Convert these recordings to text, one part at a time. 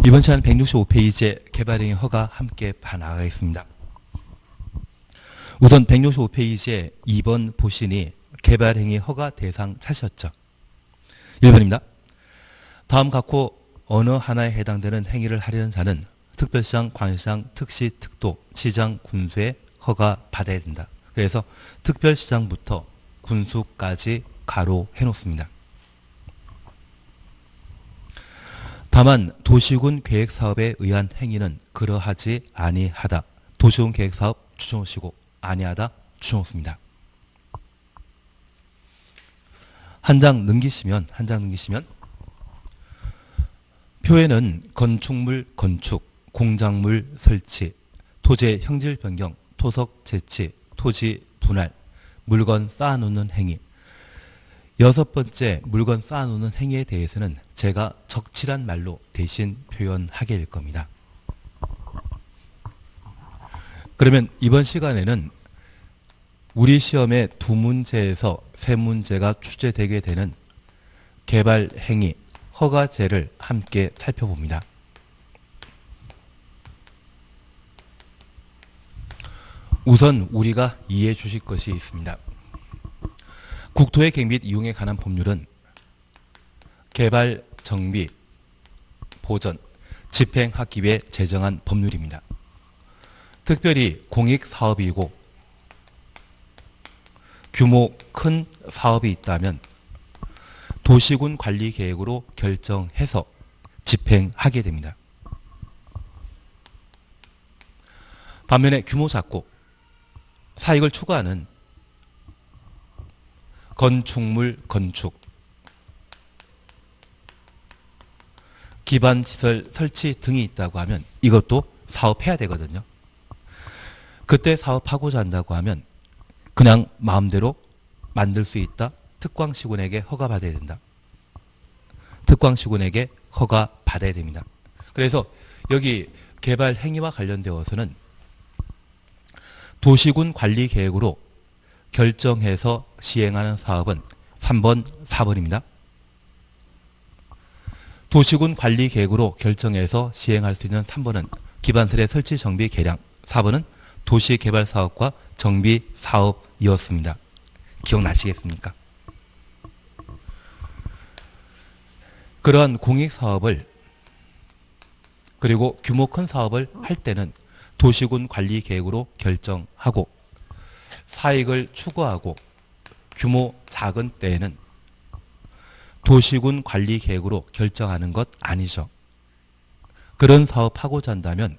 이번 시간 165페이지의 개발행위 허가 함께 봐나가겠습니다. 우선 165페이지의 2번 보시니 개발행위 허가 대상 찾으셨죠? 1번입니다. 다음 각호 어느 하나에 해당되는 행위를 하려는 자는 특별시장, 광역시장, 특시, 특도, 시장, 군수의 허가 받아야 된다. 그래서 특별시장부터 군수까지 가로 해놓습니다. 다만 도시군 계획사업에 의한 행위는 그러하지 아니하다. 도시군 계획사업 추정하시고 아니하다 추정했습니다. 한 장 넘기시면 표에는 건축물 건축, 공작물 설치, 토지의 형질 변경, 토석 채취, 토지 분할, 물건 쌓아놓는 행위. 6번째 물건 쌓아놓는 행위에 대해서는 제가 적칠한 말로 대신 표현하게 될 겁니다. 그러면 이번 시간에는 우리 시험의 2문제에서 3문제가 출제되게 되는 개발 행위, 허가제를 함께 살펴봅니다. 우선 우리가 이해해 주실 것이 있습니다. 국토의 계획 및 이용에 관한 법률은 개발, 정비, 보전, 집행하기 위해 제정한 법률입니다. 특별히 공익사업이고 규모 큰 사업이 있다면 도시군 관리계획으로 결정해서 집행하게 됩니다. 반면에 규모 작고 사익을 추구하는 건축물 건축, 기반시설 설치 등이 있다고 하면 이것도 사업해야 되거든요. 그때 사업하고자 한다고 하면 그냥 마음대로 만들 수 있다. 특광시군에게 허가받아야 된다. 특광시군에게 허가받아야 됩니다. 그래서 여기 개발 행위와 관련되어서는 도시군 관리계획으로 결정해서 시행하는 사업은 3번, 4번입니다. 도시군 관리계획으로 결정해서 시행할 수 있는 3번은 기반설의 설치, 정비, 개량, 4번은 도시개발사업과 정비사업이었습니다. 기억나시겠습니까? 그러한 공익사업을 그리고 규모 큰 사업을 할 때는 도시군 관리계획으로 결정하고 사익을 추구하고 규모 작은 때에는 도시군 관리계획으로 결정하는 것 아니죠. 그런 사업하고자 한다면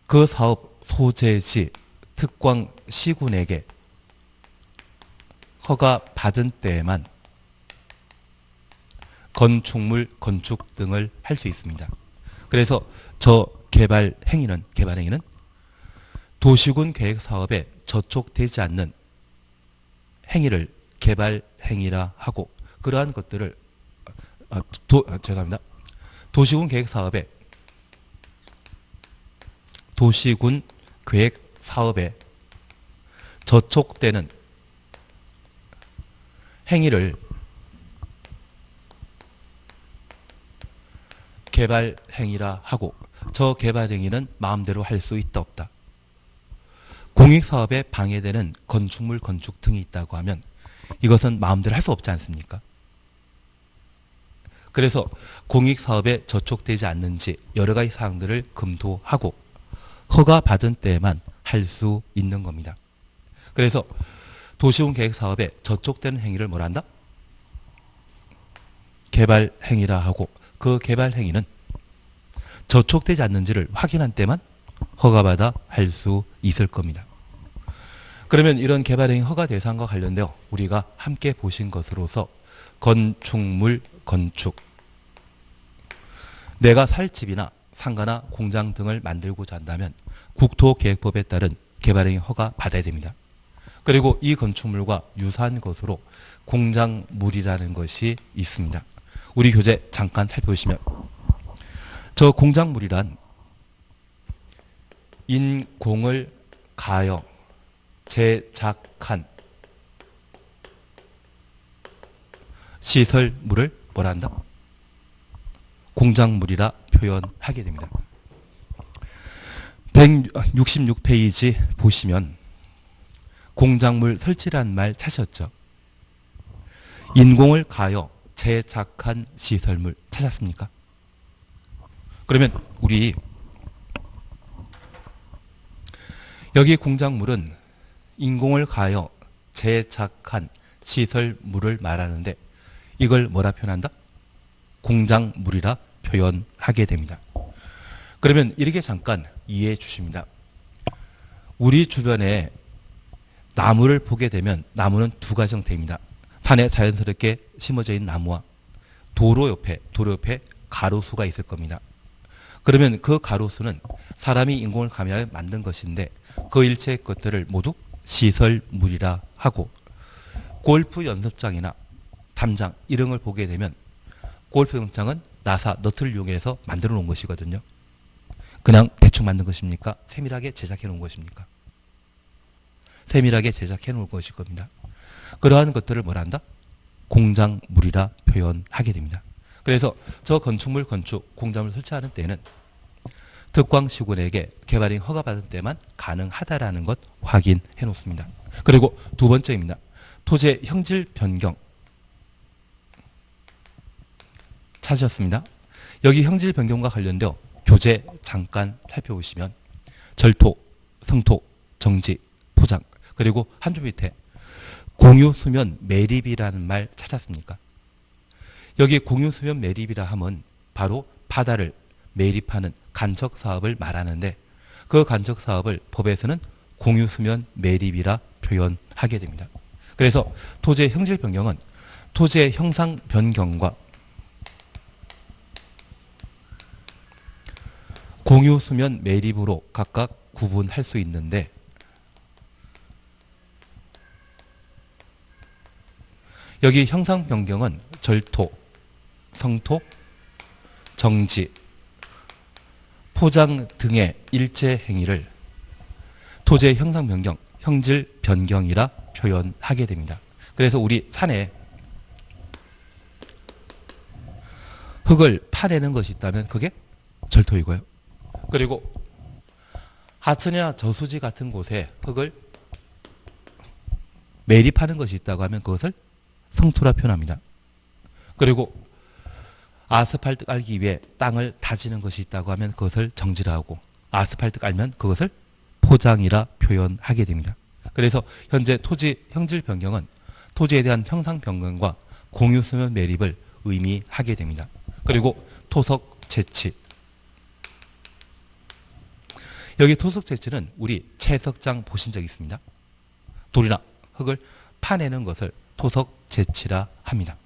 그 사업 소재지 특광시군에게 허가받은 때에만 건축물, 건축 등을 할 수 있습니다. 그래서 저 개발 행위는 도시군 계획 사업에 저촉되지 않는 행위를 개발 행위라 하고 그러한 것들을 죄송합니다. 도시군 계획 사업에 저촉되는 행위를 개발 행위라 하고 저 개발 행위는 마음대로 할 수 있다 없다. 공익사업에 방해되는 건축물 건축 등이 있다고 하면 이것은 마음대로 할 수 없지 않습니까? 그래서 공익사업에 저촉되지 않는지 여러 가지 사항들을 검토하고 허가받은 때에만 할 수 있는 겁니다. 그래서 도시군 계획사업에 저촉되는 행위를 뭐라 한다? 개발 행위라 하고 그 개발 행위는 저촉되지 않는지를 확인한 때만 허가받아 할 수 있을 겁니다. 그러면 이런 개발 행위 허가 대상과 관련되어 우리가 함께 보신 것으로서 건축물 건축, 내가 살 집이나 상가나 공장 등을 만들고자 한다면 국토계획법에 따른 개발행위 허가 받아야 됩니다. 그리고 이 건축물과 유사한 것으로 공작물이라는 것이 있습니다. 우리 교재 잠깐 살펴보시면 저 공작물이란 인공을 가여 제작한 시설물을 뭐라 한다? 공작물이라 표현하게 됩니다. 166페이지 보시면 공작물 설치라는 말 찾으셨죠? 인공을 가하여 제작한 시설물 찾았습니까? 그러면 우리 여기 공작물은 인공을 가하여 제작한 시설물을 말하는데 이걸 뭐라 표현한다? 공작물이라 표현하게 됩니다. 그러면 이렇게 잠깐 이해해 주십니다. 우리 주변에 나무를 보게 되면 나무는 두 가지 형태입니다. 산에 자연스럽게 심어져 있는 나무와 도로 옆에 가로수가 있을 겁니다. 그러면 그 가로수는 사람이 인공을 가하여 만든 것인데 그 일체의 것들을 모두 시설물이라 하고, 골프 연습장이나 담장 이런 걸 보게 되면 골프 연습장은 나사 너트를 이용해서 만들어 놓은 것이거든요. 그냥 대충 만든 것입니까? 세밀하게 제작해 놓은 것입니까? 세밀하게 제작해 놓을 것일 겁니다. 그러한 것들을 뭐라 한다? 공작물이라 표현하게 됩니다. 그래서 저 건축물 건축 공작물 설치하는 때에는 특광시군에게 개발이 허가받은 때만 가능하다라는 것 확인해 놓습니다. 그리고 두 번째입니다. 토지의 형질 변경 찾으셨습니다. 여기 형질 변경과 관련되어 교재 잠깐 살펴보시면 절토, 성토, 정지, 포장, 그리고 한 줄 밑에 공유수면 매립이라는 말 찾았습니까? 여기 공유수면 매립이라 하면 바로 바다를 매립하는 간척사업을 말하는데 그 간척사업을 법에서는 공유수면 매립이라 표현하게 됩니다. 그래서 토지의 형질 변경은 토지의 형상 변경과 공유수면 매립으로 각각 구분할 수 있는데 여기 형상 변경은 절토, 성토, 정지, 포장 등의 일체 행위를 토지의 형상 변경, 형질 변경이라 표현하게 됩니다. 그래서 우리 산에 흙을 파내는 것이 있다면 그게 절토이고요. 그리고 하천이나 저수지 같은 곳에 흙을 매립하는 것이 있다고 하면 그것을 성토라 표현합니다. 그리고 아스팔트 깔기 위해 땅을 다지는 것이 있다고 하면 그것을 정지라 하고 아스팔트 깔면 그것을 포장이라 표현하게 됩니다. 그래서 현재 토지 형질 변경은 토지에 대한 형상 변경과 공유수면 매립을 의미하게 됩니다. 그리고 토석 채치. 여기 토석 채치는 우리 채석장 보신 적 있습니다. 돌이나 흙을 파내는 것을 토석 채치라 합니다.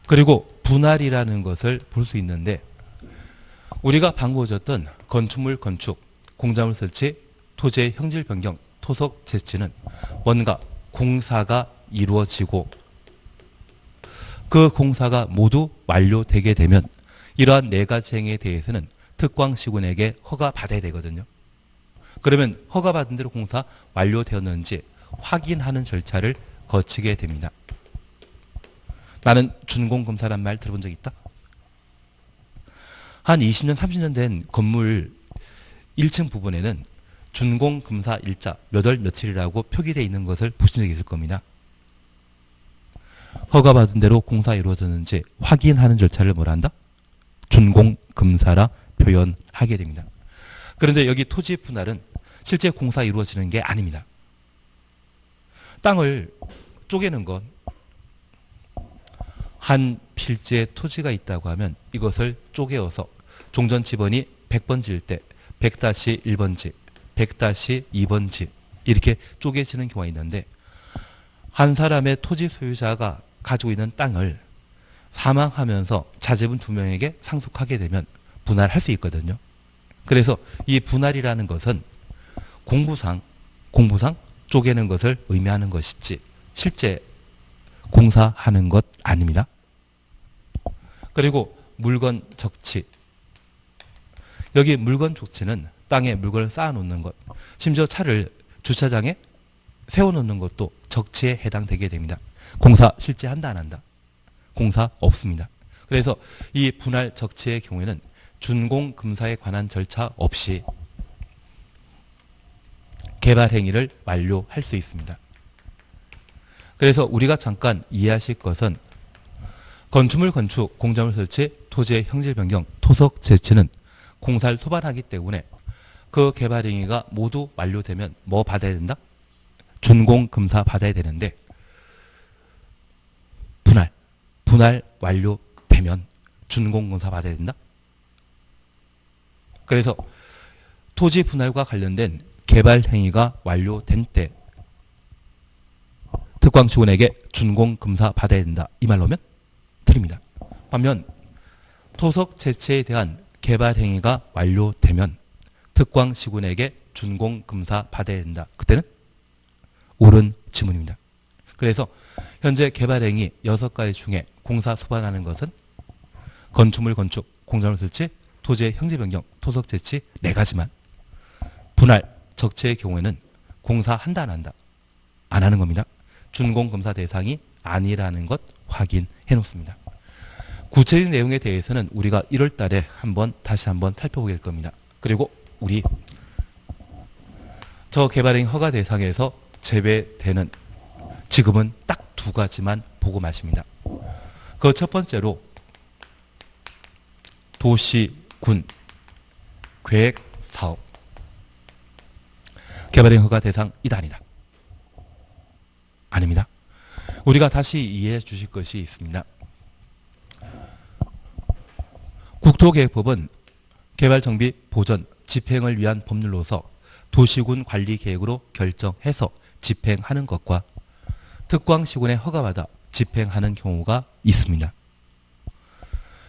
그리고 분할이라는 것을 볼 수 있는데 우리가 방금 보셨던 건축물 건축, 공작물 설치, 토지의 형질 변경, 토석 채치는 뭔가 공사가 이루어지고 그 공사가 모두 완료되게 되면 이러한 네 가지 행위에 대해서는 특광시군에게 허가받아야 되거든요. 그러면 허가받은 대로 공사 완료되었는지 확인하는 절차를 거치게 됩니다. 나는 준공검사란 말 들어본 적 있다? 한 20년, 30년 된 건물 1층 부분에는 준공검사 일자 몇 월 며칠이라고 표기되어 있는 것을 보신 적이 있을 겁니다. 허가받은 대로 공사 이루어졌는지 확인하는 절차를 뭐라 한다? 준공검사라 표현하게 됩니다. 그런데 여기 토지 분할은 실제 공사 이루어지는 게 아닙니다. 땅을 쪼개는 건 한 필지의 토지가 있다고 하면 이것을 쪼개어서 종전 지번이 100번지일 때 100-1번지, 100-2번지 이렇게 쪼개지는 경우가 있는데 한 사람의 토지 소유자가 가지고 있는 땅을 사망하면서 자제분 2명에게 상속하게 되면 분할할 수 있거든요. 그래서 이 분할이라는 것은 공부상 쪼개는 것을 의미하는 것이지 실제 공사하는 것 아닙니다. 그리고 물건 적치. 여기 물건 적치는 땅에 물건을 쌓아놓는 것, 심지어 차를 주차장에 세워놓는 것도 적치에 해당되게 됩니다. 공사 실제 한다 안 한다? 공사 없습니다. 그래서 이 분할 적치의 경우에는 준공금사에 관한 절차 없이 개발 행위를 완료할 수 있습니다. 그래서 우리가 잠깐 이해하실 것은 건축물 건축, 공작물 설치, 토지의 형질 변경, 토석 제치는 공사를 토반하기 때문에 그 개발 행위가 모두 완료되면 뭐 받아야 된다? 준공금사 받아야 되는데 분할 완료되면 준공금사 받아야 된다? 그래서 토지 분할과 관련된 개발 행위가 완료된 때 특광시군에게 준공금사 받아야 된다. 이 말로면 틀립니다. 반면 토석 제치에 대한 개발 행위가 완료되면 특광시군에게 준공금사 받아야 된다. 그때는 옳은 지문입니다. 그래서 현재 개발 행위 6가지 중에 공사 소반하는 것은 건축물 건축, 공작물 설치, 토지의 형질 변경, 토석 제치 4가지만 분할 적치의 경우에는 공사한다 안 한다? 안 하는 겁니다. 준공금사 대상이 아니라는 것 확인해 놓습니다. 구체적인 내용에 대해서는 우리가 1월 달에 다시 한번 살펴보게 될 겁니다. 그리고 우리 저 개발행위 허가 대상에서 제외되는 지금은 딱 2가지만 보고 마십니다. 그 첫 번째로 도시군 계획사업 개발행위 허가 대상이다 아니다? 아닙니다. 우리가 다시 이해해 주실 것이 있습니다. 국토계획법은 개발정비 보전 집행을 위한 법률로서 도시군 관리계획으로 결정해서 집행하는 것과 특광시군에 허가받아 집행하는 경우가 있습니다.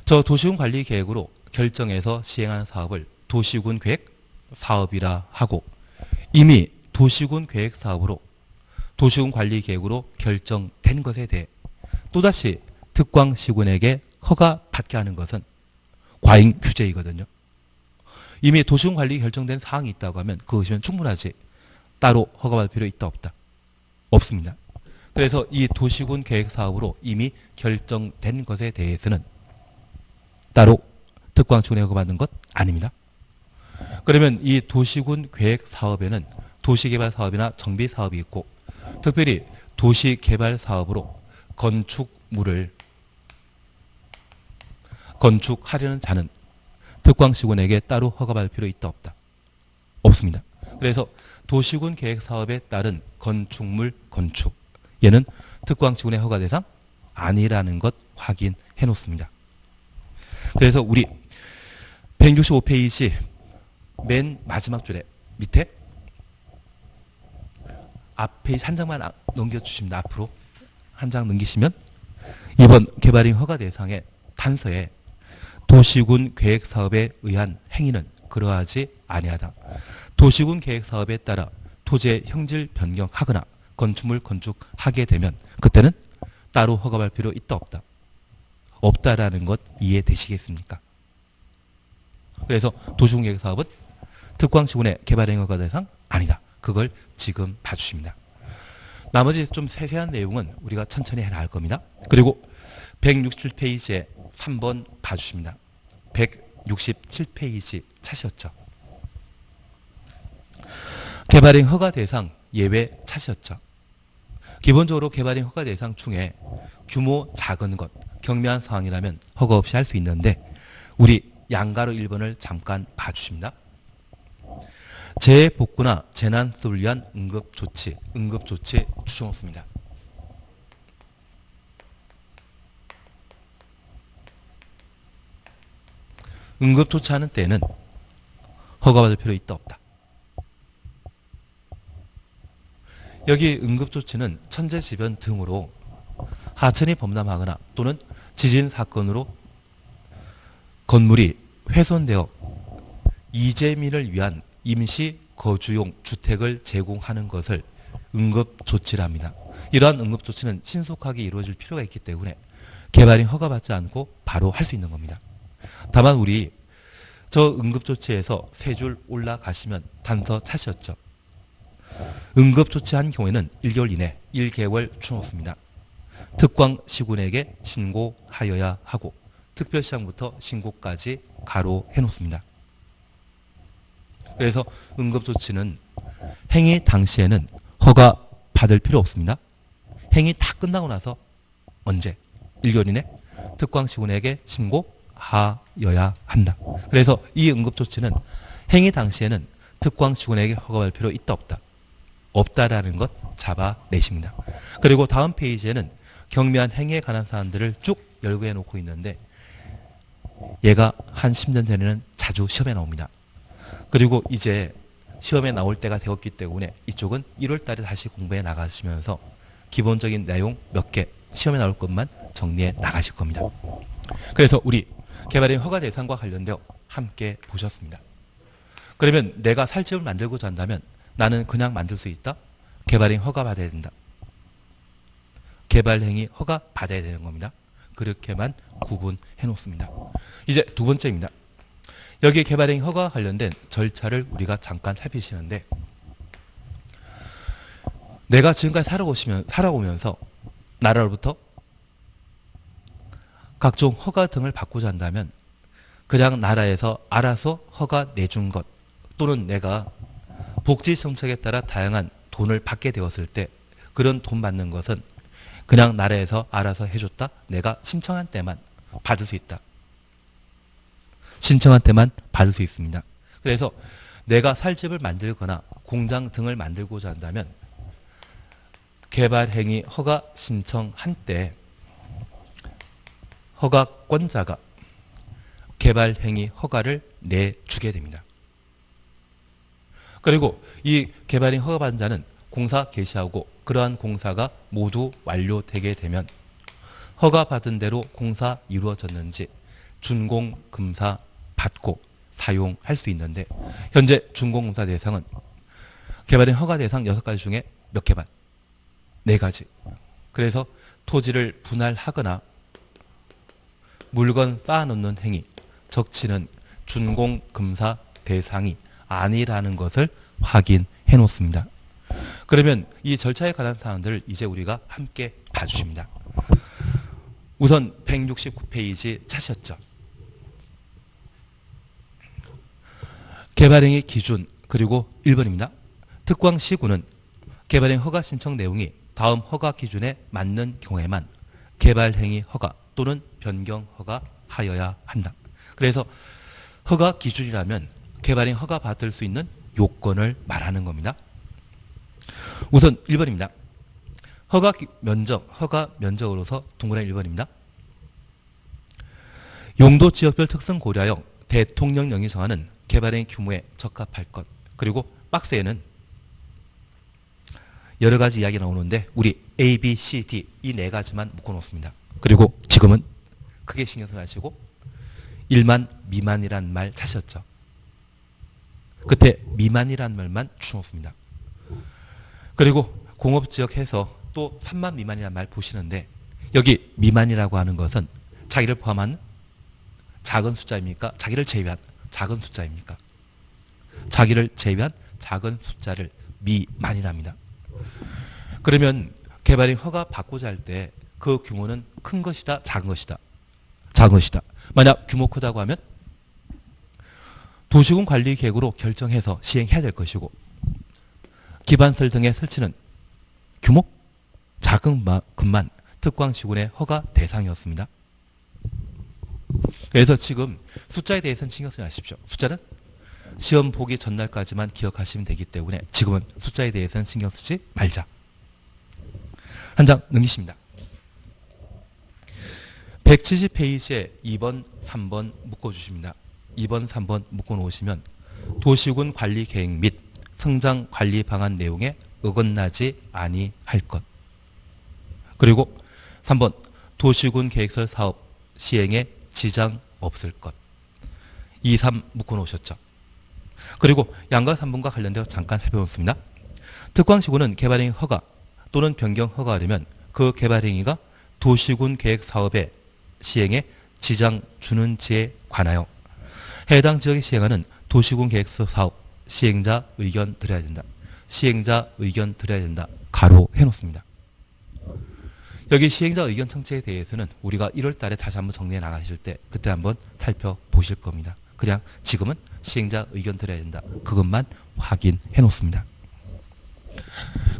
저 도시군 관리계획으로 결정해서 시행하는 사업을 도시군 계획 사업이라 하고 이미 도시군 계획 사업으로 도시군 관리계획으로 결정된 것에 대해 또다시 특광시군에게 허가받게 하는 것은 과잉 규제이거든요. 이미 도시군 관리 결정된 사항이 있다고 하면 그것이면 충분하지 따로 허가받을 필요 있다 없다? 없습니다. 그래서 이 도시군 계획 사업으로 이미 결정된 것에 대해서는 따로 특광시군에 허가받는 것 아닙니다. 그러면 이 도시군 계획 사업에는 도시개발 사업이나 정비 사업이 있고 특별히 도시개발 사업으로 건축물을 건축하려는 자는 특광시군에게 따로 허가받을 필요 있다 없다? 없습니다. 그래서 도시군 계획 사업에 따른 건축물 건축 얘는 특광시군의 허가 대상 아니라는 것 확인해 놓습니다. 그래서 우리 165페이지 맨 마지막 줄에 밑에 앞 페이지 한 장만 넘겨주십니다. 앞으로 한 장 넘기시면 이번 개발행 허가 대상의 단서에 도시군 계획 사업에 의한 행위는 그러하지 아니하다. 도시군 계획 사업에 따라 토지의 형질 변경하거나 건축물 건축하게 되면 그때는 따로 허가받을 필요 있다 없다? 없다라는 것 이해되시겠습니까? 그래서 도시군 계획 사업은 특광시군의 개발행 허가 대상 아니다. 그걸 지금 봐주십니다. 나머지 좀 세세한 내용은 우리가 천천히 해나갈 겁니다. 그리고 167페이지에 3번 봐주십니다. 167페이지 찾으셨죠? 개발행 허가 대상 예외 찾으셨죠? 기본적으로 개발행 허가 대상 중에 규모 작은 것, 경미한 상황이라면 허가 없이 할 수 있는데 우리 양가로 1번을 잠깐 봐주십니다. 재복구나 재난수를 위한 응급조치 추정없습니다. 응급조치하는 때는 허가받을 필요 있다 없다? 여기 응급조치는 천재지변 등으로 하천이 범람하거나 또는 지진 사건으로 건물이 훼손되어 이재민을 위한 임시 거주용 주택을 제공하는 것을 응급조치랍니다. 이러한 응급조치는 신속하게 이루어질 필요가 있기 때문에 개발이 허가받지 않고 바로 할 수 있는 겁니다. 다만 우리 저 응급조치에서 3줄 올라가시면 단서 찾으셨죠? 응급조치한 경우에는 1개월 이내 1개월 추놓습니다. 특광시군에게 신고하여야 하고 특별시장부터 신고까지 가로 해놓습니다. 그래서 응급조치는 행위 당시에는 허가 받을 필요 없습니다. 행위 다 끝나고 나서 언제? 1개월 이내 특광시군에게 신고하여야 한다. 그래서 이 응급조치는 행위 당시에는 특광시군에게 허가할 필요 있다 없다? 없다라는 것 잡아내십니다. 그리고 다음 페이지에는 경미한 행위에 관한 사안들을 쭉 열거해 놓고 있는데 얘가 한 10년 전에는 자주 시험에 나옵니다. 그리고 이제 시험에 나올 때가 되었기 때문에 이쪽은 1월 달에 다시 공부해 나가시면서 기본적인 내용 몇 개 시험에 나올 것만 정리해 나가실 겁니다. 그래서 우리 개발인 허가 대상과 관련되어 함께 보셨습니다. 그러면 내가 살집을 만들고자 한다면 나는 그냥 만들 수 있다? 개발인 허가 받아야 된다. 개발행위 허가 받아야 되는 겁니다. 그렇게만 구분해 놓습니다. 이제 두 번째입니다. 여기 개발행위 허가와 관련된 절차를 우리가 잠깐 살피시는데 내가 지금까지 살아오면서 나라로부터 각종 허가 등을 받고자 한다면 그냥 나라에서 알아서 허가 내준 것 또는 내가 복지 정책에 따라 다양한 돈을 받게 되었을 때 그런 돈 받는 것은 그냥 나라에서 알아서 해줬다. 내가 신청한 때만 받을 수 있다. 신청한 때만 받을 수 있습니다. 그래서 내가 살집을 만들거나 공장 등을 만들고자 한다면 개발행위 허가 신청한 때 허가권자가 개발행위 허가를 내주게 됩니다. 그리고 이 개발행위 허가 받은 자는 공사 개시하고 그러한 공사가 모두 완료되게 되면 허가받은 대로 공사 이루어졌는지 준공검사 받고 사용할 수 있는데 현재 준공검사 대상은 개발행위 허가 대상 6가지 중에 몇 개 반? 4가지. 그래서 토지를 분할하거나 물건 쌓아놓는 행위, 적치는 준공검사 대상이 아니라는 것을 확인해 놓습니다. 그러면 이 절차에 관한 사항들을 이제 우리가 함께 봐주십니다. 우선 169페이지 찾으셨죠? 개발행위 기준 그리고 1번입니다. 특광시군은 개발행위 허가 신청 내용이 다음 허가 기준에 맞는 경우에만 개발행위 허가 또는 변경 허가 하여야 한다. 그래서 허가 기준이라면 개발행위 허가 받을 수 있는 요건을 말하는 겁니다. 우선 1번입니다. 허가 면적으로서 동그라미 1번입니다. 용도 지역별 특성 고려하여 대통령령이 정하는 개발행위 규모에 적합할 것. 그리고 박스에는 여러 가지 이야기 나오는데 우리 A, B, C, D 이 4가지만 묶어놓습니다. 그리고 지금은 크게 신경 쓰지 마시고 1만 미만이란 말 찾으셨죠? 끝에 미만이란 말만 주놓습니다. 그리고 공업지역 해서 또 3만 미만이란 말 보시는데 여기 미만이라고 하는 것은 자기를 포함한 작은 숫자입니까? 자기를 제외한 작은 숫자입니까? 자기를 제외한 작은 숫자를 미만이랍니다. 그러면 개발행위 허가 받고자 할 때 그 규모는 큰 것이다, 작은 것이다? 작은 것이다. 만약 규모 크다고 하면 도시군 관리 계획으로 결정해서 시행해야 될 것이고 기반설 등의 설치는 규모 작은 것만 특광시군의 허가 대상이었습니다. 그래서 지금 숫자에 대해서는 신경 쓰지 마십시오. 숫자는 시험 보기 전날까지만 기억하시면 되기 때문에 지금은 숫자에 대해서는 신경 쓰지 말자. 한 장 넘기십니다. 170페이지에 2번, 3번 묶어주십니다. 2번, 3번 묶어놓으시면 도시군 관리 계획 및 성장 관리 방안 내용에 어긋나지 아니할 것. 그리고 3번 도시군 계획설 사업 시행에 지장 없을 것. 2, 3 묶어놓으셨죠. 그리고 양과 3번과 관련되어 잠깐 살펴보겠습니다. 특광시군은 개발행위 허가 또는 변경 허가하려면 그 개발행위가 도시군 계획 사업의 시행에 지장 주는지에 관하여 해당 지역에 시행하는 도시군 계획서 사업 시행자 의견 드려야 된다. 시행자 의견 드려야 된다. 가로 해놓습니다. 여기 시행자 의견 청취에 대해서는 우리가 1월 달에 다시 한번 정리해 나가실 때 그때 한번 살펴보실 겁니다. 그냥 지금은 시행자 의견 드려야 된다. 그것만 확인해 놓습니다.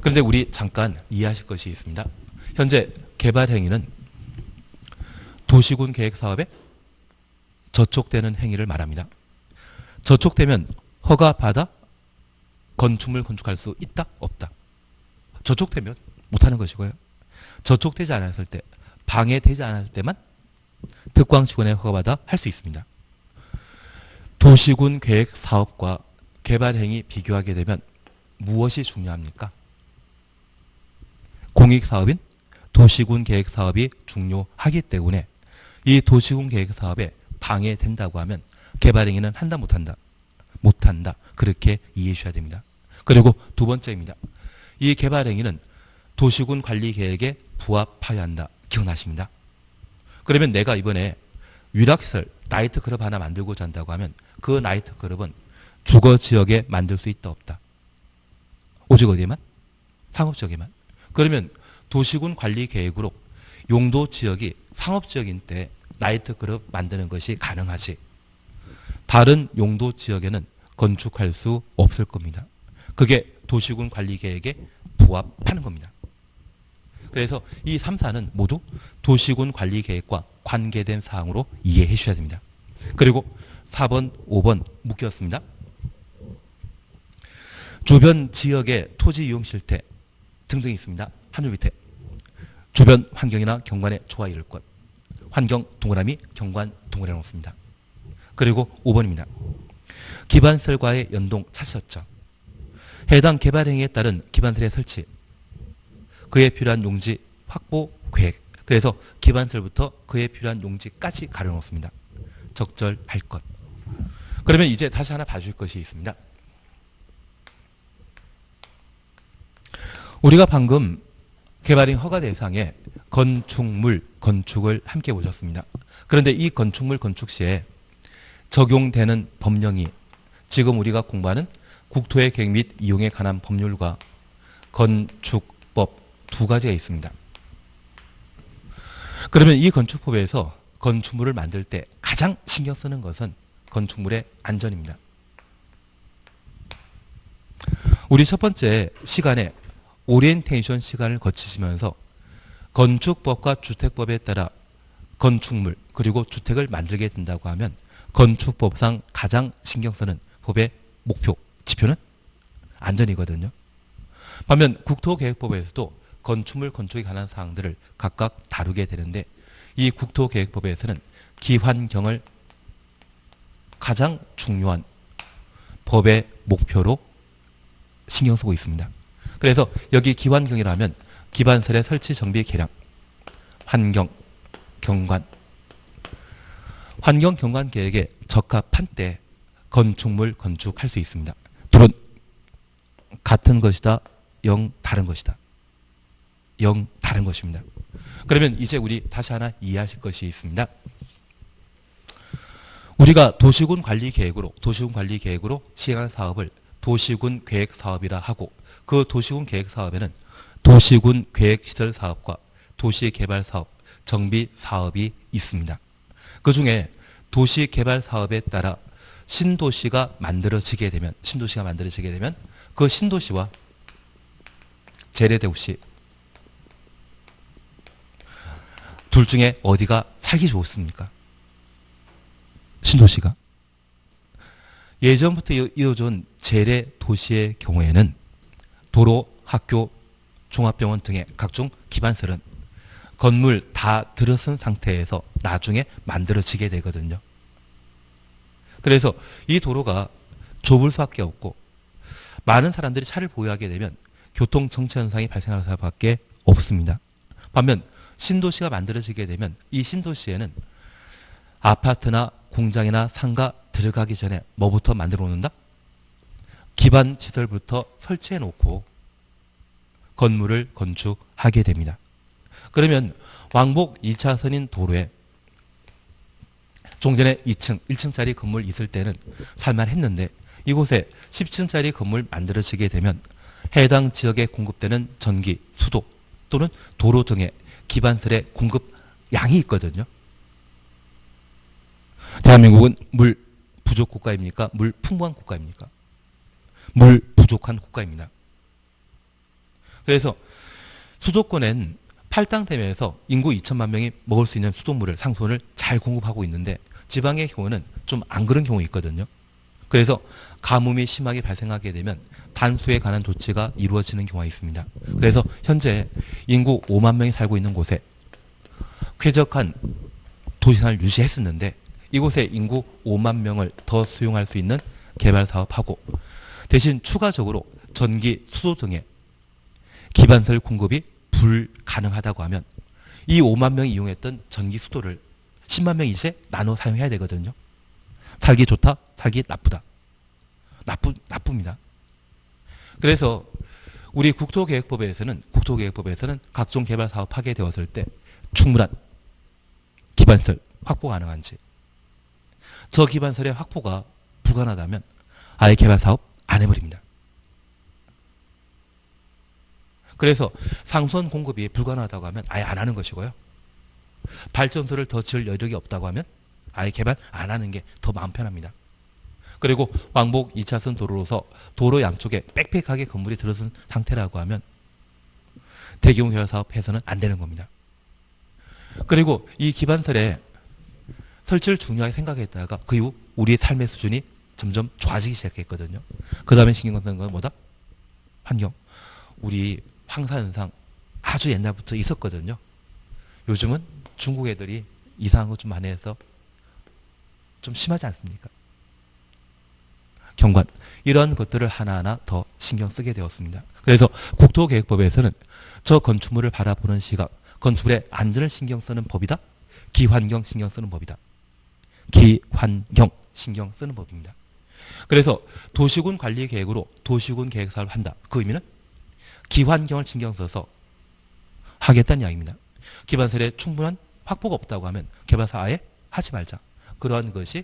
그런데 우리 잠깐 이해하실 것이 있습니다. 현재 개발 행위는 도시군 계획 사업에 저촉되는 행위를 말합니다. 저촉되면 허가받아 건축물 건축할 수 있다? 없다? 저촉되면 못하는 것이고요. 저촉되지 않았을 때, 방해되지 않았을 때만 특광시군에 허가받아 할 수 있습니다. 도시군 계획 사업과 개발 행위 비교하게 되면 무엇이 중요합니까? 공익사업인 도시군 계획 사업이 중요하기 때문에 이 도시군 계획 사업에 방해된다고 하면 개발 행위는 한다 못한다? 못한다. 그렇게 이해해 주셔야 됩니다. 그리고 두 번째입니다. 이 개발 행위는 도시군 관리 계획에 부합하여야 한다. 기억나십니다. 그러면 내가 이번에 위락시설 나이트클럽 하나 만들고자 한다고 하면 그 나이트클럽은 주거지역에 만들 수 있다 없다? 오직 어디에만? 상업지역에만. 그러면 도시군 관리 계획으로 용도 지역이 상업지역인 때 나이트클럽 만드는 것이 가능하지. 다른 용도 지역에는 건축할 수 없을 겁니다. 그게 도시군 관리 계획에 부합하는 겁니다. 그래서 이 3, 4는 모두 도시군 관리 계획과 관계된 사항으로 이해해 주셔야 됩니다. 그리고 4번, 5번 묶였습니다. 주변 지역의 토지 이용 실태 등등이 있습니다. 한 줄 밑에 주변 환경이나 경관의 조화 이룰 것, 환경 동그라미, 경관 동그라미 놓습니다. 그리고 5번입니다. 기반설과의 연동 찾으셨죠? 해당 개발 행위에 따른 기반설의 설치, 그에 필요한 용지 확보 계획. 그래서 기반설부터 그에 필요한 용지까지 가려놓습니다. 적절할 것. 그러면 이제 다시 하나 봐줄 것이 있습니다. 우리가 방금 개발행 허가 대상에 건축물, 건축을 함께 보셨습니다. 그런데 이 건축물, 건축 시에 적용되는 법령이 지금 우리가 공부하는 국토의 계획 및 이용에 관한 법률과 건축법 두 가지가 있습니다. 그러면 이 건축법에서 건축물을 만들 때 가장 신경 쓰는 것은 건축물의 안전입니다. 우리 첫 번째 시간에 오리엔테이션 시간을 거치시면서 건축법과 주택법에 따라 건축물 그리고 주택을 만들게 된다고 하면 건축법상 가장 신경 쓰는 법의 목표, 지표는 안전이거든요. 반면 국토계획법에서도 건축물 건축에 관한 사항들을 각각 다루게 되는데 이 국토계획법에서는 기환경을 가장 중요한 법의 목표로 신경 쓰고 있습니다. 그래서 여기 기환경이라면 기반설의 설치, 정비, 개량, 환경, 경관, 환경, 경관 계획에 적합한 때 건축물 건축할 수 있습니다. 둘은 같은 것이다, 영 다른 것이다. 영 다른 것입니다. 그러면 이제 우리 다시 하나 이해하실 것이 있습니다. 우리가 도시군 관리 계획으로 시행한 사업을 도시군 계획 사업이라 하고 그 도시군 계획 사업에는 도시군 계획 시설 사업과 도시 개발 사업, 정비 사업이 있습니다. 그 중에 도시 개발 사업에 따라 신도시가 만들어지게 되면 그 신도시와 재래대도시 둘 중에 어디가 살기 좋습니까? 신도시가. 예전부터 이어져온 재래도시의 경우에는 도로, 학교, 종합병원 등의 각종 기반설은 건물 다 들어선 상태에서 나중에 만들어지게 되거든요. 그래서 이 도로가 좁을 수밖에 없고 많은 사람들이 차를 보유하게 되면 교통 정체 현상이 발생할 수밖에 없습니다. 반면 신도시가 만들어지게 되면 이 신도시에는 아파트나 공장이나 상가 들어가기 전에 뭐부터 만들어 놓는다? 기반 시설부터 설치해 놓고 건물을 건축하게 됩니다. 그러면 왕복 2차선인 도로에 종전에 2층, 1층짜리 건물 있을 때는 살만했는데 이곳에 10층짜리 건물 만들어지게 되면 해당 지역에 공급되는 전기, 수도 또는 도로 등의 기반설의 공급 양이 있거든요. 대한민국은 물 부족 국가입니까? 물 풍부한 국가입니까? 물 부족한 국가입니다. 그래서 수도권엔 팔당댐에서 인구 2천만 명이 먹을 수 있는 수돗물을 상수원을 잘 공급하고 있는데 지방의 경우는 좀 안 그런 경우 있거든요. 그래서 가뭄이 심하게 발생하게 되면 단수에 관한 조치가 이루어지는 경우가 있습니다. 그래서 현재 인구 5만 명이 살고 있는 곳에 쾌적한 도시생활을 유지했었는데 이곳에 인구 5만 명을 더 수용할 수 있는 개발 사업하고 대신 추가적으로 전기, 수도 등의 기반설 공급이 불가능하다고 하면 이 5만 명이 이용했던 전기, 수도를 10만 명이 이제 나눠 사용해야 되거든요. 살기 좋다, 살기 나쁘다. 나쁩니다. 그래서 우리 국토계획법에서는 각종 개발 사업하게 되었을 때 충분한 기반설 확보 가능한지, 저 기반설의 확보가 불가능하다면 아예 개발 사업 안 해버립니다. 그래서 상수원 공급이 불가능하다고 하면 아예 안 하는 것이고요. 발전소를 더 지을 여력이 없다고 하면 아예 개발 안 하는 게 더 마음 편합니다. 그리고 왕복 2차선 도로로서 도로 양쪽에 빽빽하게 건물이 들어선 상태라고 하면 대규모 개발 사업 해서는 안 되는 겁니다. 그리고 이 기반설에 설치를 중요하게 생각했다가 그 이후 우리의 삶의 수준이 점점 좋아지기 시작했거든요. 그 다음에 신경 쓰는 건 뭐다? 환경. 우리 황사현상 아주 옛날부터 있었거든요. 요즘은 중국 애들이 이상한 것 좀 많이 해서 좀 심하지 않습니까? 경관. 이런 것들을 하나하나 더 신경 쓰게 되었습니다. 그래서 국토계획법에서는 저 건축물을 바라보는 시각, 건축물의 안전을 신경 쓰는 법이다. 기환경 신경 쓰는 법이다. 기환경 신경 쓰는 법입니다. 그래서 도시군 관리 계획으로 도시군 계획 사업을 한다. 그 의미는 기환경을 신경 써서 하겠다는 이야기입니다. 기반설에 충분한 확보가 없다고 하면 개발사 아예 하지 말자. 그러한 것이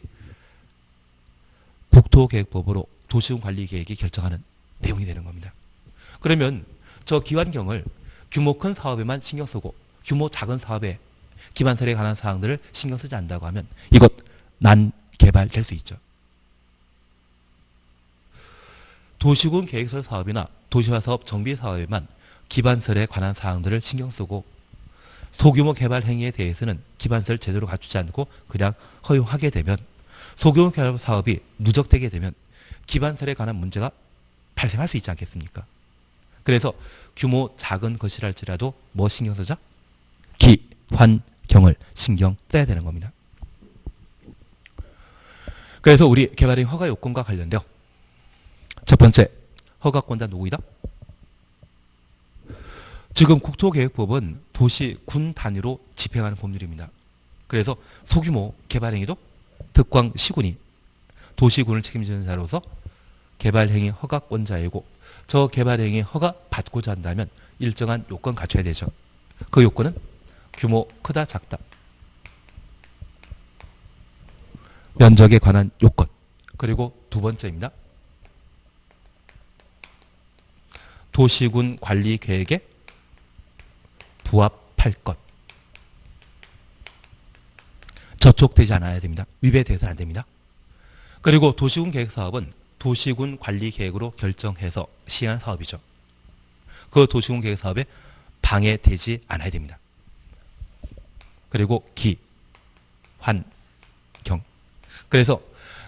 국토계획법으로 도시군 관리 계획이 결정하는 내용이 되는 겁니다. 그러면 저 기환경을 규모 큰 사업에만 신경 쓰고 규모 작은 사업에 기반설에 관한 사항들을 신경 쓰지 않는다고 하면 이것 난 개발될 수 있죠. 도시군 계획설 사업이나 도시화 사업 정비 사업에만 기반설에 관한 사항들을 신경 쓰고 소규모 개발 행위에 대해서는 기반설 제대로 갖추지 않고 그냥 허용하게 되면 소규모 개발 사업이 누적되게 되면 기반설에 관한 문제가 발생할 수 있지 않겠습니까? 그래서 규모 작은 것이랄지라도 뭐 신경 쓰자? 기환경을 신경 써야 되는 겁니다. 그래서 우리 개발행 허가 요건과 관련되어 첫 번째, 허가권자 누구이다? 지금 국토계획법은 도시, 군 단위로 집행하는 법률입니다. 그래서 소규모 개발행위도 특광 시군이 도시군을 책임지는 자로서 개발행위 허가권자이고 저 개발행위 허가 받고자 한다면 일정한 요건 갖춰야 되죠. 그 요건은 규모 크다 작다, 면적에 관한 요건, 그리고 두 번째입니다. 도시군 관리 계획에 부합할 것. 저촉되지 않아야 됩니다. 위배돼서는 안 됩니다. 그리고 도시군 계획 사업은 도시군 관리 계획으로 결정해서 시행한 사업이죠. 그 도시군 계획 사업에 방해되지 않아야 됩니다. 그리고 기, 환, 경. 그래서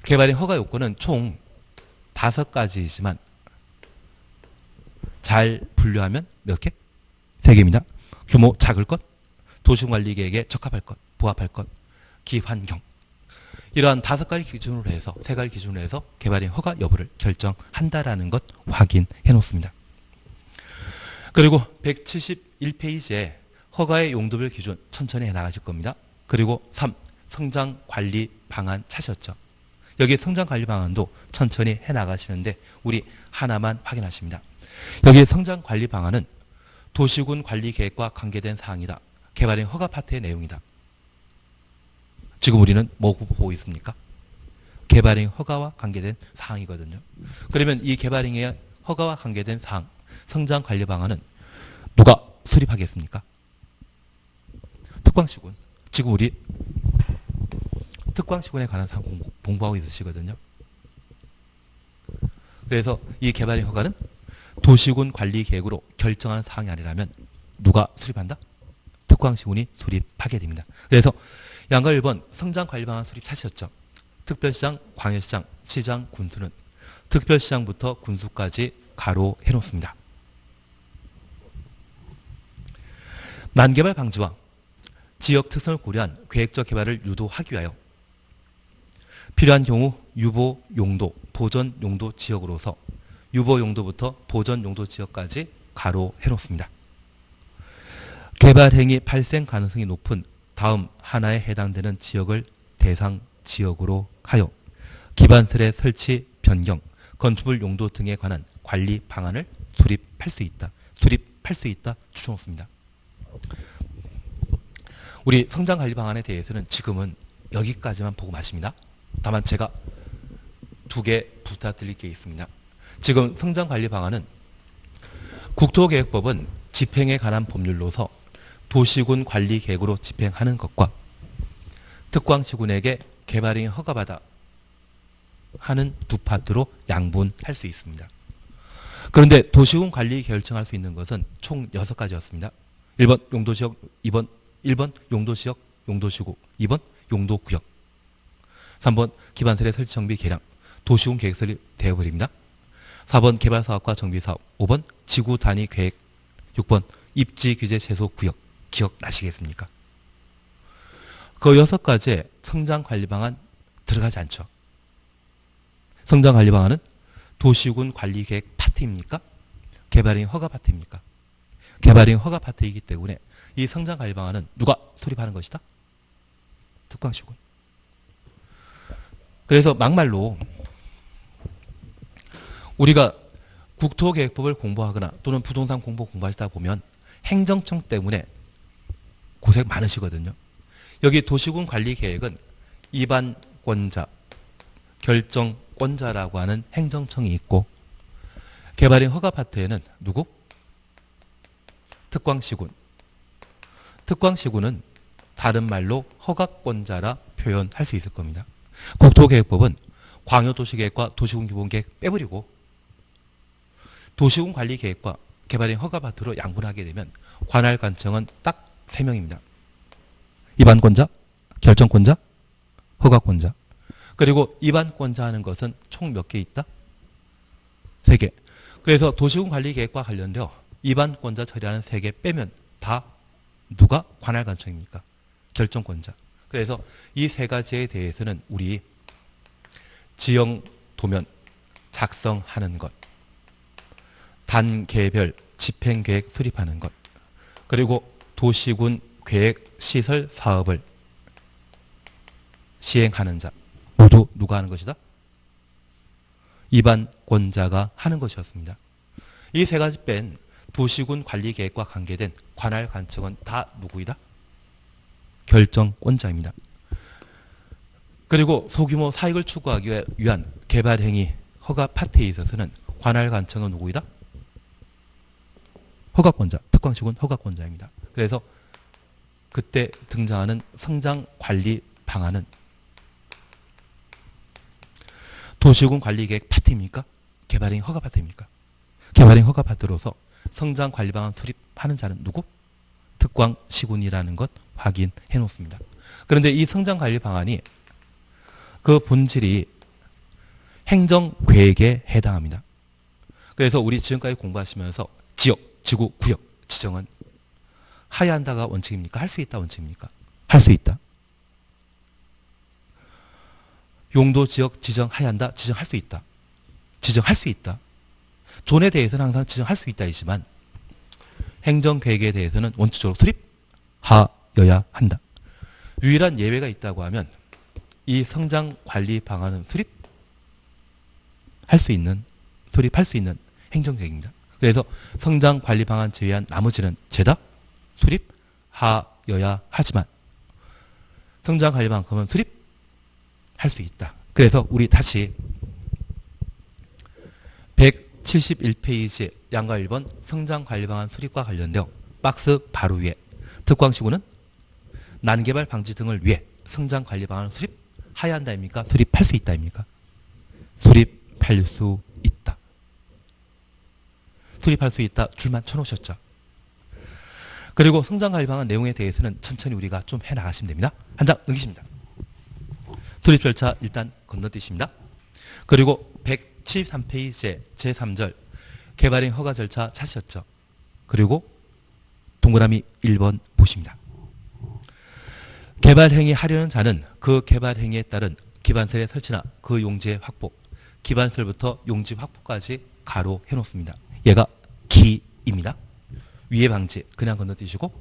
개발의 허가 요건은 총 5가지이지만 잘 분류하면 몇 개? 3개입니다. 규모 작을 것, 도시관리계획에 적합할 것, 부합할 것, 기환경. 이러한 5가지 기준으로 해서 3가지 기준으로 해서 개발의 허가 여부를 결정한다라는 것 확인해 놓습니다. 그리고 171페이지에 허가의 용도별 기준 천천히 해나가실 겁니다. 그리고 3. 성장관리 방안 찾으셨죠. 여기 성장관리 방안도 천천히 해나가시는데 우리 하나만 확인하십니다. 여기 성장관리 방안은 도시군 관리 계획과 관계된 사항이다. 개발행 허가 파트의 내용이다. 지금 우리는 뭐 보고 있습니까? 개발행 허가와 관계된 사항이거든요. 그러면 이 개발행의 허가와 관계된 사항, 성장관리 방안은 누가 수립하겠습니까? 특광시군. 지금 우리 특광시군에 관한 사항 공부하고 있으시거든요. 그래서 이 개발행 허가는 도시군 관리 계획으로 결정한 사항이 아니라면 누가 수립한다? 특광시군이 수립하게 됩니다. 그래서 양가 1번 성장관리방안 수립 사실이었죠. 특별시장, 광역시장, 시장, 군수는 특별시장부터 군수까지 가로 해놓습니다. 난개발 방지와 지역 특성을 고려한 계획적 개발을 유도하기 위하여 필요한 경우 유보 용도, 보전 용도 지역으로서 유보 용도부터 보전 용도 지역까지 가로 해놓습니다. 개발 행위 발생 가능성이 높은 다음 하나에 해당되는 지역을 대상 지역으로 하여 기반설의 설치, 변경, 건축물 용도 등에 관한 관리 방안을 수립할 수 있다. 추천했습니다. 우리 성장관리 방안에 대해서는 지금은 여기까지만 보고 마십니다. 다만 제가 두 개 부탁드릴 게 있습니다. 지금 성장관리 방안은 국토계획법은 집행에 관한 법률로서 도시군 관리 계획으로 집행하는 것과 특광시군에게 개발행위 허가받아 하는 두 파트로 양분할 수 있습니다. 그런데 도시군 관리 결정할 수 있는 것은 총 6가지였습니다. 1번 용도지역, 1번 용도지역, 용도시구, 2번 용도구역, 3번 기반설의 설치 정비 개량, 도시군 계획설이 되어버립니다. 4번 개발사업과 정비사업, 5번 지구 단위 계획, 6번 입지 규제 제소 구역. 기억나시겠습니까? 그 6가지의 성장관리 방안 들어가지 않죠. 성장관리 방안은 도시군 관리계획 파트입니까? 개발행위 허가 파트입니까? 개발행위 허가 파트이기 때문에 이 성장관리 방안은 누가 수립하는 것이다? 특광시군. 그래서 막말로 우리가 국토계획법을 공부하거나 또는 부동산 공부하시다 보면 행정청 때문에 고생 많으시거든요. 여기 도시군 관리계획은 입안권자, 결정권자라고 하는 행정청이 있고 개발행 허가 파트에는 누구? 특광시군. 특광시군은 다른 말로 허가권자라 표현할 수 있을 겁니다. 국토계획법은 광역도시계획과 도시군 기본계획 빼버리고 도시군 관리계획과 개발행 허가 파트로 양분하게 되면 관할관청은 딱 3명입니다. 입안권자, 결정권자, 허가권자. 그리고 입안권자 하는 것은 총 몇 개 있다? 3개. 그래서 도시군 관리계획과 관련되어 입안권자 처리하는 3개 빼면 다 누가 관할관청입니까? 결정권자. 그래서 이 3가지에 대해서는 우리 지형 도면 작성하는 것, 단계별 집행계획 수립하는 것, 그리고 도시군 계획 시설 사업을 시행하는 자 모두 누가 하는 것이다? 입안권자가 하는 것이었습니다. 이 3가지 뺀 도시군 관리계획과 관계된 관할관청은 다 누구이다? 결정권자입니다. 그리고 소규모 사익을 추구하기 위한 개발행위 허가 파트에 있어서는 관할관청은 누구이다? 허가권자, 특광시군 허가권자입니다. 그래서 그때 등장하는 성장관리 방안은 도시군 관리계획 파트입니까? 개발행위 허가 파트입니까? 개발행위 허가 파트로서 성장관리 방안 수립하는 자는 누구? 특광시군이라는 것 확인해 놓습니다. 그런데 이 성장관리 방안이 그 본질이 행정계획에 해당합니다. 그래서 우리 지금까지 공부하시면서 지역, 지구, 구역 지정은 하야 한다가 원칙입니까? 할 수 있다 원칙입니까? 할 수 있다. 용도 지역 지정하야 한다? 지정할 수 있다. 지정할 수 있다. 존에 대해서는 항상 지정할 수 있다이지만 행정계획에 대해서는 원칙적으로 수립하여야 한다. 유일한 예외가 있다고 하면 이 성장관리 방안은 수립할 수 있는 행정계획입니다. 그래서 성장관리 방안 제외한 나머지는 죄다 수립하여야 하지만 성장관리만큼은 수립할 수 있다. 그래서 우리 다시 171페이지 양가 1번 성장관리 방안 수립과 관련되어 박스 바로 위에 특광시군은 난개발 방지 등을 위해 성장 관리 방안을 수립하여야 한다입니까? 수립할 수 있다입니까? 수립할 수 있다. 수립할 수 있다. 줄만 쳐놓으셨죠. 그리고 성장 관리 방안 내용에 대해서는 천천히 우리가 좀 해나가시면 됩니다. 한 장 넘기십니다. 수립 절차 일단 건너뛰십니다. 그리고 173페이지의 제3절 개발행 허가 절차 찾으셨죠. 그리고 동그라미 1번 보십니다. 개발행위 하려는 자는 그 개발행위에 따른 기반설의 설치나 그 용지의 확보, 기반설부터 용지 확보까지 가로 해놓습니다. 얘가 기입니다. 위해 방지 그냥 건너뛰시고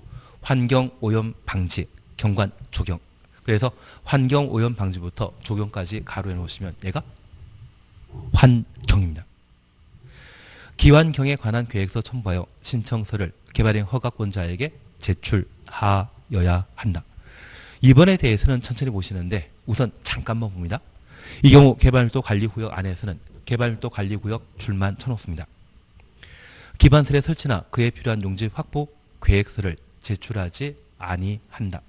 환경오염 방지, 경관, 조경. 그래서 환경오염 방지부터 조경까지 가로 해놓으시면 얘가 환경입니다. 기환경에 관한 계획서 첨부하여 신청서를 개발행 허가권자에게 제출하여야 한다. 이번에 대해서는 천천히 보시는데 우선 잠깐만 봅니다. 이 경우 개발밀도 관리구역 안에서는 개발밀도 관리구역 줄만 쳐놓습니다. 기반설의 설치나 그에 필요한 용지 확보 계획서를 제출하지 아니한다.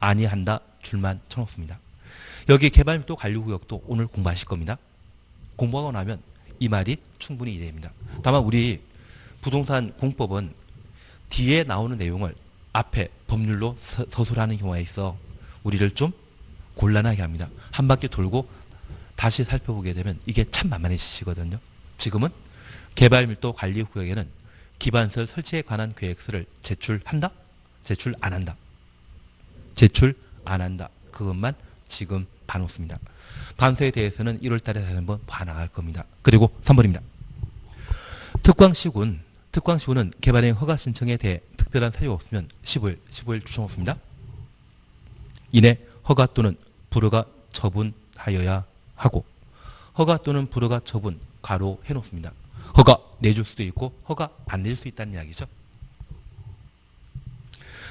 아니한다 줄만 쳐놓습니다. 여기 개발밀도 관리구역도 오늘 공부하실 겁니다. 공부하고 나면 이 말이 충분히 이해됩니다. 다만 우리 부동산 공법은 뒤에 나오는 내용을 앞에 법률로 서술하는 경우가 있어 우리를 좀 곤란하게 합니다. 한 바퀴 돌고 다시 살펴보게 되면 이게 참 만만해지시거든요. 지금은 개발밀도 관리구역에는 기반설 설치에 관한 계획서를 제출한다? 제출 안 한다? 제출 안 한다. 그것만 지금 봐놓습니다. 단서에 대해서는 1월 달에 다시 한번 봐나갈 겁니다. 그리고 3번입니다. 특광시군은 개발행 허가 신청에 대해 특별한 사유가 없으면 15일 추정없습니다. 이내 허가 또는 불허가 처분하여야 하고 허가 또는 불허가 처분 가로 해놓습니다. 허가 내줄 수도 있고 허가 안 내줄 수 있다는 이야기죠.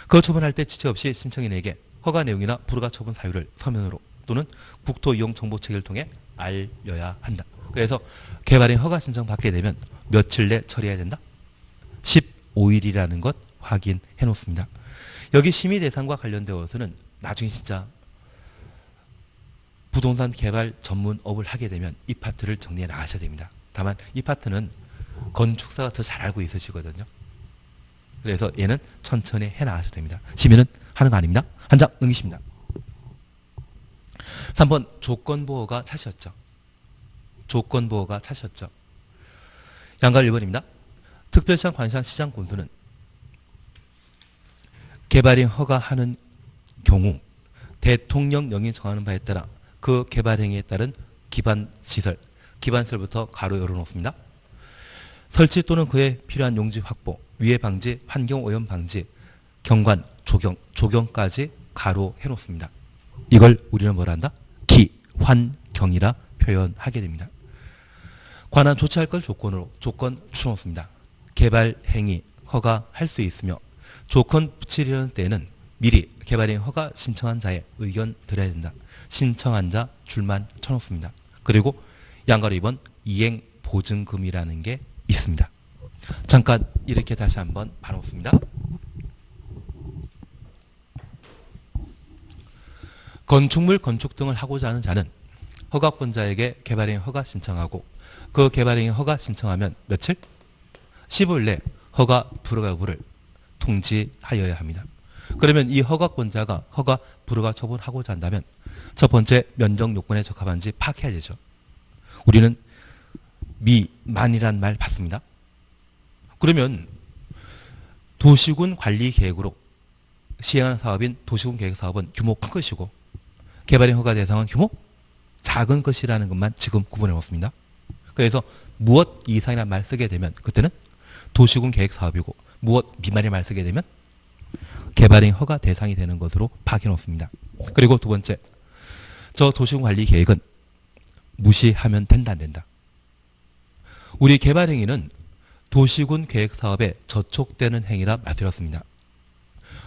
그 처분할 때 지체 없이 신청인에게 허가 내용이나 불허가 처분 사유를 서면으로 또는 국토이용정보체계를 통해 알려야 한다. 그래서 개발행 허가 신청 받게 되면 며칠 내 처리해야 된다? 15일이라는 것 확인해 놓습니다. 여기 심의 대상과 관련되어서는 나중에 진짜 부동산 개발 전문업을 하게 되면 이 파트를 정리해 나가셔야 됩니다. 다만 이 파트는 건축사가 더 잘 알고 있으시거든요. 그래서 얘는 천천히 해 나가셔도 됩니다. 심의는 하는 거 아닙니다. 한 장 넘기십니다. 3번 조건보호가 찾으셨죠. 조건보호가 찾으셨죠. 양갈 1번입니다. 특별시장 관시장 시장 군수는 개발행 허가하는 경우 대통령령이 정하는 바에 따라 그 개발행위에 따른 기반시설, 기반설부터 가로 열어놓습니다. 설치 또는 그에 필요한 용지 확보, 위해 방지, 환경오염 방지, 경관, 조경까지 가로 해놓습니다. 이걸 우리는 뭐라 한다? 기환경이라 표현하게 됩니다. 관한 조치할 걸 조건으로 조건 추놓습니다. 개발 행위 허가할 수 있으며 조건 붙이려는 때에는 미리 개발행 허가 신청한 자의 의견 드려야 된다. 신청한 자 줄만 쳐놓습니다. 그리고 양가로 2번 이행 보증금이라는 게 있습니다. 잠깐 이렇게 다시 한번 봐놓습니다. 건축물 건축 등을 하고자 하는 자는 허가권자에게 개발행 허가 신청하고 그 개발행위 허가 신청하면 며칠? 15일 내 허가 불허가 여부를 통지하여야 합니다. 그러면 이 허가권자가 허가 불허가 처분하고자 한다면 첫 번째 면적 요건에 적합한지 파악해야 되죠. 우리는 미만이란 말 봤습니다. 그러면 도시군 관리 계획으로 시행하는 사업인 도시군 계획 사업은 규모 큰 것이고 개발행 허가 대상은 규모 작은 것이라는 것만 지금 구분해 놓습니다. 그래서 무엇 이상이라는 말 쓰게 되면 그때는 도시군 계획 사업이고 무엇 미만의 말 쓰게 되면 개발행 허가 대상이 되는 것으로 파악해 놓습니다. 그리고 두 번째, 저 도시군 관리 계획은 무시하면 된다 안 된다. 우리 개발행위는 도시군 계획 사업에 저촉되는 행위라 말씀드렸습니다.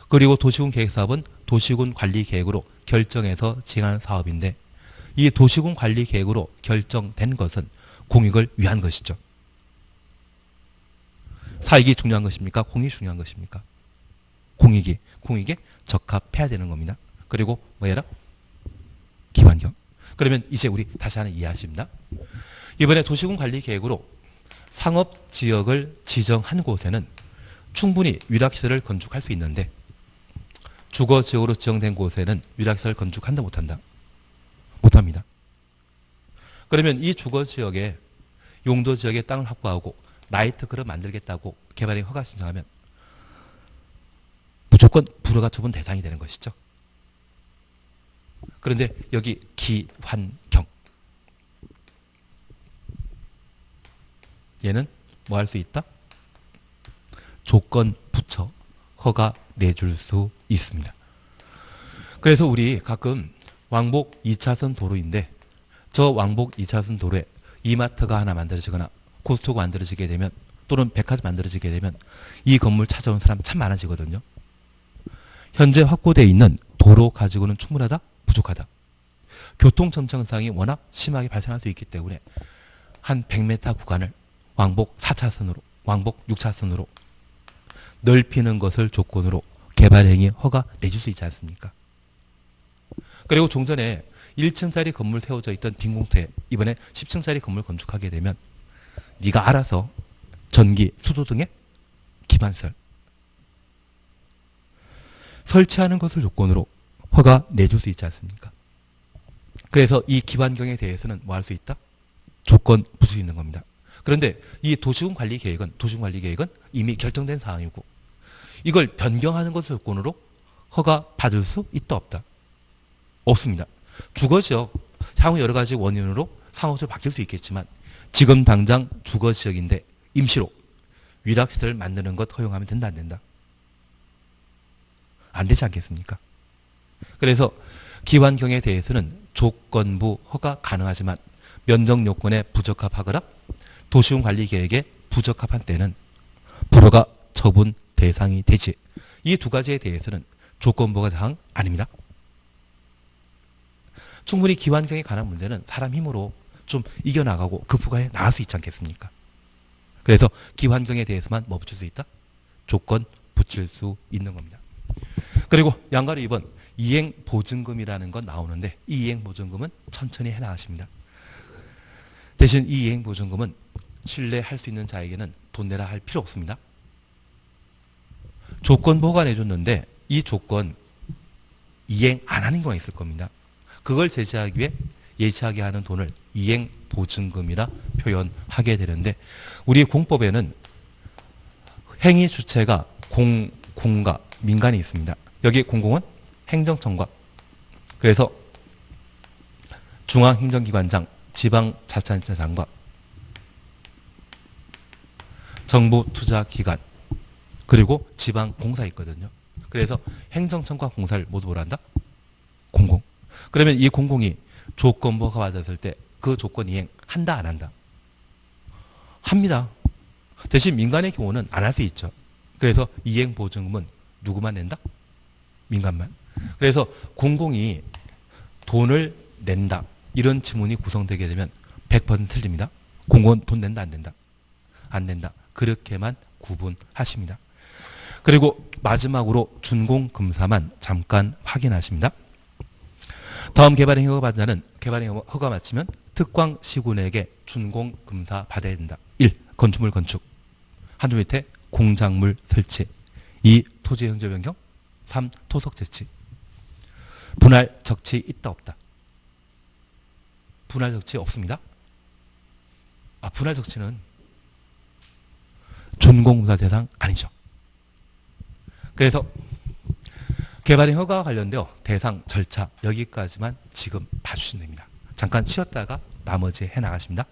그리고 도시군 계획 사업은 도시군 관리 계획으로 결정해서 진행하는 사업인데 이 도시군 관리 계획으로 결정된 것은 공익을 위한 것이죠. 사익이 중요한 것입니까? 공익이 중요한 것입니까? 공익에 적합해야 되는 겁니다. 그리고 뭐해라? 기반경. 그러면 이제 우리 다시 하나 이해하십니다. 이번에 도시군관리계획으로 상업지역을 지정한 곳에는 충분히 위락시설을 건축할 수 있는데 주거지역으로 지정된 곳에는 위락시설을 건축한다 못한다? 못합니다. 그러면 이 주거지역에 용도지역에 땅을 확보하고 나이트클럽 만들겠다고 개발행위 허가 신청하면 무조건 불허가 처분 대상이 되는 것이죠. 그런데 여기 기환경 얘는 뭐 할 수 있다? 조건 붙여 허가 내줄 수 있습니다. 그래서 우리 가끔 왕복 2차선 도로인데 저 왕복 2차선 도로에 이마트가 하나 만들어지거나 코스트코가 만들어지게 되면 또는 백화점 만들어지게 되면 이 건물 찾아오는 사람 참 많아지거든요. 현재 확보되어 있는 도로 가지고는 충분하다? 부족하다? 교통정체상이 워낙 심하게 발생할 수 있기 때문에 한 100m 구간을 왕복 4차선으로 왕복 6차선으로 넓히는 것을 조건으로 개발행위 허가 내줄 수 있지 않습니까? 그리고 종전에 1층짜리 건물 세워져 있던 빈 공터에 이번에 10층짜리 건물 건축하게 되면 네가 알아서 전기, 수도 등의 기반시설 설치하는 것을 조건으로 허가 내줄 수 있지 않습니까? 그래서 이 기반경에 대해서는 뭐 할 수 있다? 조건 붙일 수 있는 겁니다. 그런데 이 도시군관리계획은 이미 결정된 사항이고 이걸 변경하는 것을 조건으로 허가 받을 수 있다 없다? 없습니다. 주거지역 향후 여러 가지 원인으로 상호적으로 바뀔 수 있겠지만 지금 당장 주거지역인데 임시로 위락시설을 만드는 것 허용하면 된다 안 된다? 안 되지 않겠습니까? 그래서 기반경에 대해서는 조건부 허가 가능하지만 면적 요건에 부적합하거나 도시군관리계획에 부적합한 때는 불허가 처분 대상이 되지. 이 두 가지에 대해서는 조건부가 대상 아닙니다. 충분히 기반경에 관한 문제는 사람 힘으로 좀 이겨나가고 극복해 나갈 수 있지 않겠습니까? 그래서 기반경에 대해서만 뭐 붙일 수 있다? 조건 붙일 수 있는 겁니다. 그리고 양가로 2번 이행보증금이라는 건 나오는데 이 이행보증금은 천천히 해나가십니다. 대신 이 이행보증금은 신뢰할 수 있는 자에게는 돈 내라 할 필요 없습니다. 조건부가 내줬는데 이 조건 이행 안 하는 경우가 있을 겁니다. 그걸 제재하기 위해 예치하게 하는 돈을 이행보증금이라 표현하게 되는데 우리 공법에는 행위 주체가 공과 민간이 있습니다. 여기 공공은 행정청과 그래서 중앙행정기관장, 지방자치단체장과 정부투자기관 그리고 지방공사 있거든요. 그래서 행정청과 공사를 모두 뭐라 한다? 공공. 그러면 이 공공이 조건부가 받았을 때 그 조건 이행 한다 안 한다? 합니다. 대신 민간의 경우는 안 할 수 있죠. 그래서 이행보증금은 누구만 낸다? 민간만. 그래서 공공이 돈을 낸다 이런 지문이 구성되게 되면 100% 틀립니다. 공공은 돈 낸다 안 낸다? 안 낸다. 그렇게만 구분하십니다. 그리고 마지막으로 준공금사만 잠깐 확인하십니다. 다음 개발행위 허가 받은 자는 개발행위 허가 마치면 특광시군에게 준공금사 받아야 된다. 1. 건축물 건축. 한 줄 밑에 공작물 설치. 2. 토지 형조 변경. 3. 토석 재치. 분할 적치 있다 없다? 분할 적치 없습니다. 분할 적치는 준공금사 대상 아니죠. 그래서 개발행위 허가와 관련되어 대상 절차 여기까지만 지금 봐주시면 됩니다. 잠깐 쉬었다가 나머지 해나가십니다.